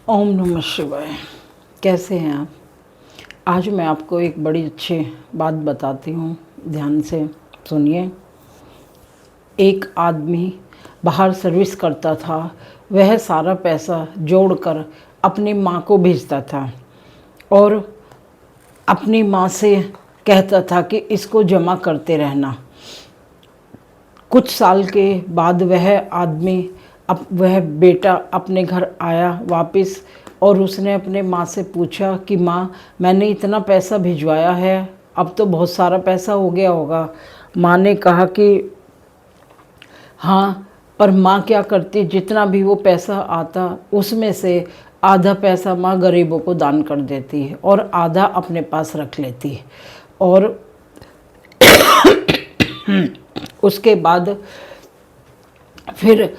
ओम नमः शिवाय। कैसे हैं आप? आज मैं आपको एक बड़ी अच्छी बात बताती हूँ, ध्यान से सुनिए। एक आदमी बाहर सर्विस करता था। वह सारा पैसा जोड़कर अपनी माँ को भेजता था और अपनी माँ से कहता था कि इसको जमा करते रहना। कुछ साल के बाद वह बेटा अपने घर आया वापस और उसने अपने माँ से पूछा कि माँ, मैंने इतना पैसा भिजवाया है, अब तो बहुत सारा पैसा हो गया होगा। माँ ने कहा कि हाँ, पर माँ क्या करती, जितना भी वो पैसा आता उसमें से आधा पैसा माँ गरीबों को दान कर देती है और आधा अपने पास रख लेती है। और उसके बाद फिर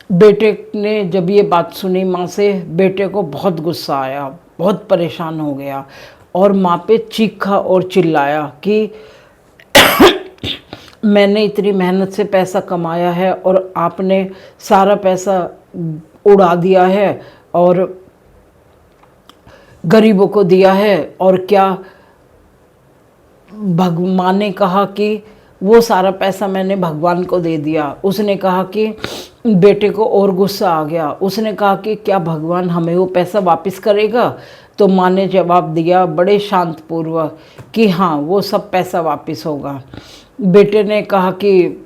बेटे ने जब ये बात सुनी माँ से, बेटे को बहुत गुस्सा आया, बहुत परेशान हो गया और माँ पे चीखा और चिल्लाया कि मैंने इतनी मेहनत से पैसा कमाया है और आपने सारा पैसा उड़ा दिया है और गरीबों को दिया है। और क्या माँ ने कहा कि वो सारा पैसा मैंने भगवान को दे दिया। उसने कहा कि बेटे को और गुस्सा आ गया। उसने कहा कि क्या भगवान हमें वो पैसा वापस करेगा? तो माँ ने जवाब दिया बड़े शांतपूर्वक कि हाँ, वो सब पैसा वापस होगा। बेटे ने कहा कि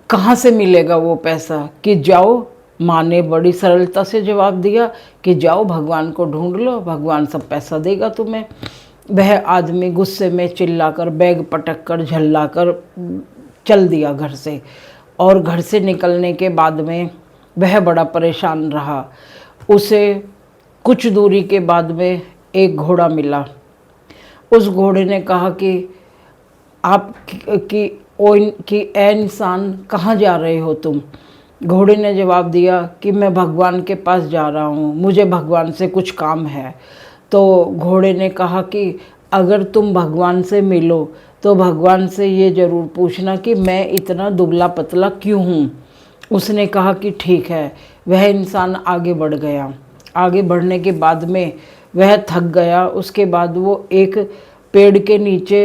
कहाँ से मिलेगा वो पैसा? कि जाओ। माँ ने बड़ी सरलता से जवाब दिया कि जाओ, भगवान को ढूंढ लो, भगवान सब पैसा देगा तुम्हें। वह आदमी गुस्से में चिल्लाकर, बैग पटक कर, झल्लाकर चल दिया घर से। और घर से निकलने के बाद में वह बड़ा परेशान रहा। उसे कुछ दूरी के बाद में एक घोड़ा मिला। उस घोड़े ने कहा कि आप कि ए इंसान, कहाँ जा रहे हो तुम? घोड़े ने जवाब दिया कि मैं भगवान के पास जा रहा हूँ, मुझे भगवान से कुछ काम है। तो घोड़े ने कहा कि अगर तुम भगवान से मिलो तो भगवान से ये ज़रूर पूछना कि मैं इतना दुबला पतला क्यों हूँ। उसने कहा कि ठीक है। वह इंसान आगे बढ़ गया। आगे बढ़ने के बाद में वह थक गया। उसके बाद वो एक पेड़ के नीचे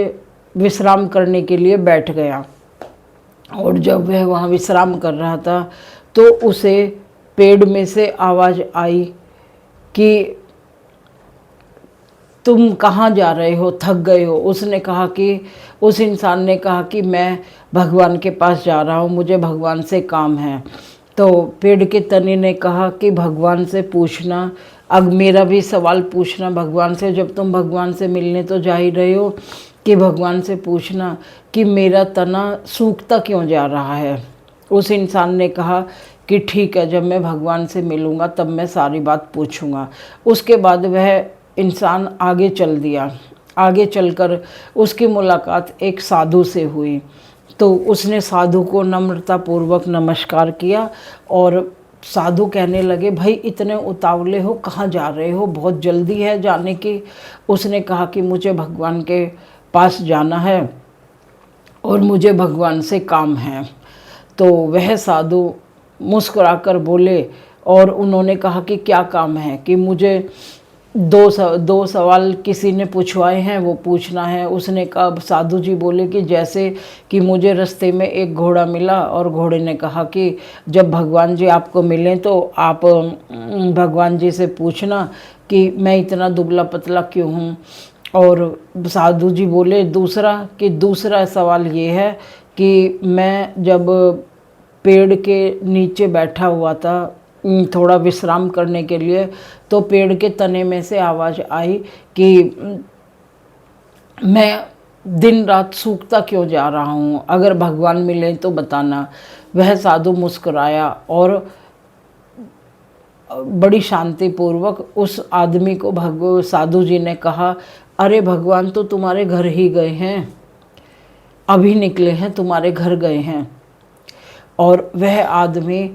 विश्राम करने के लिए बैठ गया। और जब वह वहाँ विश्राम कर रहा था तो उसे पेड़ में से आवाज़ आई कि तुम कहाँ जा रहे हो, थक गए हो? उसने कहा कि उस इंसान ने कहा कि मैं भगवान के पास जा रहा हूँ, मुझे भगवान से काम है। तो पेड़ के तने ने कहा कि भगवान से पूछना, अब मेरा भी सवाल पूछना भगवान से, जब तुम भगवान से मिलने तो जा ही रहे हो, कि भगवान से पूछना कि मेरा तना सूखता क्यों जा रहा है। उस इंसान ने कहा कि ठीक है, जब मैं भगवान से मिलूँगा तब मैं सारी बात पूछूँगा। उसके बाद वह इंसान आगे चल दिया। आगे चलकर उसकी मुलाकात एक साधु से हुई। तो उसने साधु को नम्रतापूर्वक नमस्कार किया और साधु कहने लगे, भाई इतने उतावले हो, कहाँ जा रहे हो? बहुत जल्दी है जाने की। उसने कहा कि मुझे भगवान के पास जाना है और मुझे भगवान से काम है। तो वह साधु मुस्कुराकर बोले और उन्होंने कहा कि क्या काम है? कि मुझे दो सवाल किसी ने पूछवाए हैं, वो पूछना है। उसने कहा, साधु जी बोले कि जैसे कि मुझे रास्ते में एक घोड़ा मिला और घोड़े ने कहा कि जब भगवान जी आपको मिलें तो आप भगवान जी से पूछना कि मैं इतना दुबला पतला क्यों हूँ। और साधु जी बोले दूसरा सवाल ये है कि मैं जब पेड़ के नीचे बैठा हुआ था थोड़ा विश्राम करने के लिए, तो पेड़ के तने में से आवाज़ आई कि मैं दिन रात सूखता क्यों जा रहा हूँ, अगर भगवान मिले तो बताना। वह साधु मुस्कुराया और बड़ी शांतिपूर्वक उस आदमी को साधु जी ने कहा, अरे भगवान तो तुम्हारे घर ही गए हैं, अभी निकले हैं, तुम्हारे घर गए हैं। और वह आदमी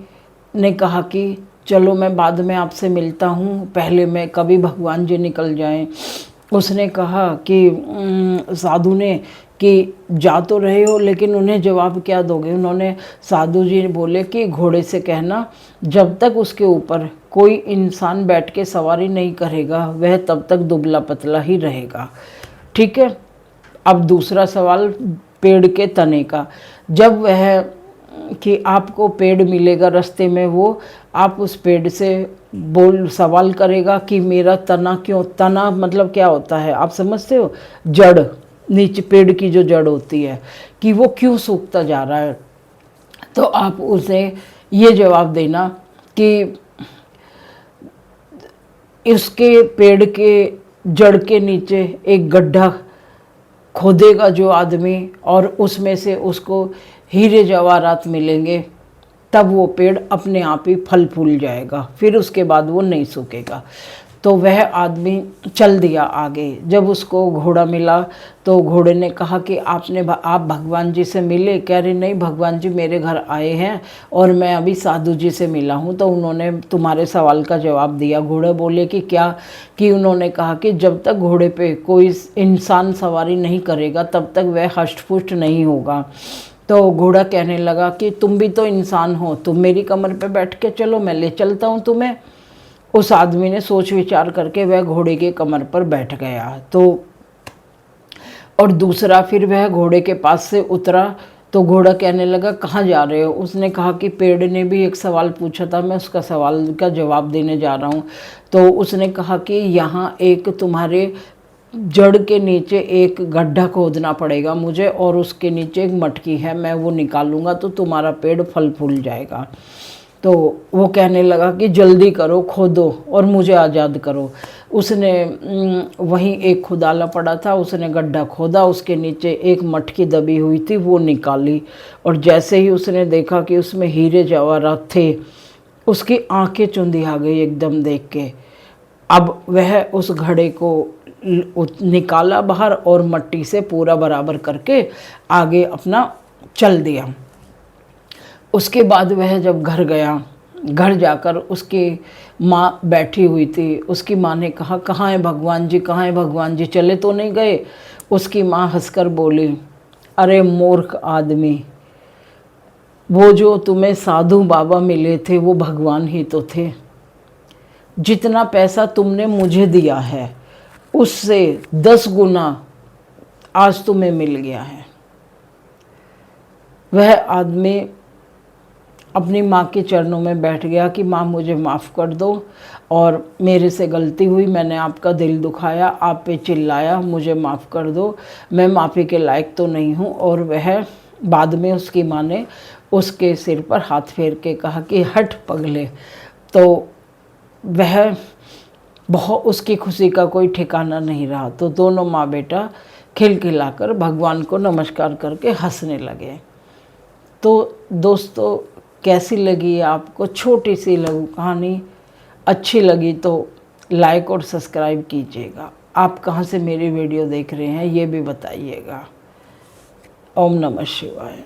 ने कहा कि चलो मैं बाद में आपसे मिलता हूँ, पहले मैं कभी भगवान जी निकल जाएं। उसने कहा कि साधु ने कि जा तो रहे हो लेकिन उन्हें जवाब क्या दोगे। उन्होंने साधु जी बोले कि घोड़े से कहना जब तक उसके ऊपर कोई इंसान बैठ के सवारी नहीं करेगा वह तब तक दुबला पतला ही रहेगा। ठीक है। अब दूसरा सवाल पेड़ के तने का। जब वह कि आपको पेड़ मिलेगा रास्ते में, वो आप उस पेड़ से सवाल करेगा कि मेरा तना क्यों, तना मतलब क्या होता है आप समझते हो, जड़, नीचे पेड़ की जो जड़ होती है, कि वो क्यों सूखता जा रहा है। तो आप उसे ये जवाब देना कि इसके पेड़ के जड़ के नीचे एक गड्ढा खोदेगा जो आदमी, और उसमें से उसको हीरे जवाहरात मिलेंगे, तब वो पेड़ अपने आप ही फल फूल जाएगा, फिर उसके बाद वो नहीं सूखेगा। तो वह आदमी चल दिया आगे। जब उसको घोड़ा मिला तो घोड़े ने कहा कि आप भगवान जी से मिले। कह रहे नहीं भगवान जी मेरे घर आए हैं और मैं अभी साधु जी से मिला हूँ, तो उन्होंने तुम्हारे सवाल का जवाब दिया। घोड़े बोले कि क्या, कि उन्होंने कहा कि जब तक घोड़े पे कोई इंसान सवारी नहीं करेगा तब तक वह हष्ट पुष्ट नहीं होगा। तो घोड़ा कहने लगा कि तुम भी तो इंसान हो, तुम मेरी कमर पे बैठ के चलो, मैं ले चलता हूँ तुम्हें। उस आदमी ने सोच विचार करके वह घोड़े के कमर पर बैठ गया। तो और दूसरा फिर वह घोड़े के पास से उतरा तो घोड़ा कहने लगा कहाँ जा रहे हो। उसने कहा कि पेड़ ने भी एक सवाल पूछा था, मैं उसका सवाल का जवाब देने जा रहा हूँ। तो उसने कहा कि यहाँ एक तुम्हारे जड़ के नीचे एक गड्ढा खोदना पड़ेगा मुझे, और उसके नीचे एक मटकी है, मैं वो निकालूंगा तो तुम्हारा पेड़ फल फूल जाएगा। तो वो कहने लगा कि जल्दी करो, खोदो और मुझे आज़ाद करो। उसने वहीं एक खुदाला पड़ा था, उसने गड्ढा खोदा, उसके नीचे एक मटकी दबी हुई थी, वो निकाली, और जैसे ही उसने देखा कि उसमें हीरे जवाहरात थे, उसकी आंखें चुंधी आ गई एकदम देख के। अब वह उस घड़े को निकाला बाहर और मट्टी से पूरा बराबर करके आगे अपना चल दिया। उसके बाद वह जब घर गया, घर जाकर उसकी माँ बैठी हुई थी। उसकी माँ ने कहा कहाँ है भगवान जी, कहाँ है भगवान जी, चले तो नहीं गए। उसकी माँ हंसकर बोली अरे मूर्ख आदमी, वो जो तुम्हें साधु बाबा मिले थे वो भगवान ही तो थे। जितना पैसा तुमने मुझे दिया है उससे 10 गुना आज तुम्हें मिल गया है। वह आदमी अपनी माँ के चरणों में बैठ गया कि माँ मुझे माफ़ कर दो, और मेरे से गलती हुई, मैंने आपका दिल दुखाया, आप पे चिल्लाया, मुझे माफ़ कर दो, मैं माफ़ी के लायक तो नहीं हूँ। और वह बाद में उसकी माँ ने उसके सिर पर हाथ फेर के कहा कि हट पगले। तो वह बहुत, उसकी खुशी का कोई ठिकाना नहीं रहा। तो दोनों माँ बेटा खिलखिलाकर भगवान को नमस्कार करके हंसने लगे। तो दोस्तों कैसी लगी आपको छोटी सी लघु कहानी? अच्छी लगी तो लाइक और सब्सक्राइब कीजिएगा। आप कहाँ से मेरी वीडियो देख रहे हैं ये भी बताइएगा। ओम नमः शिवाय।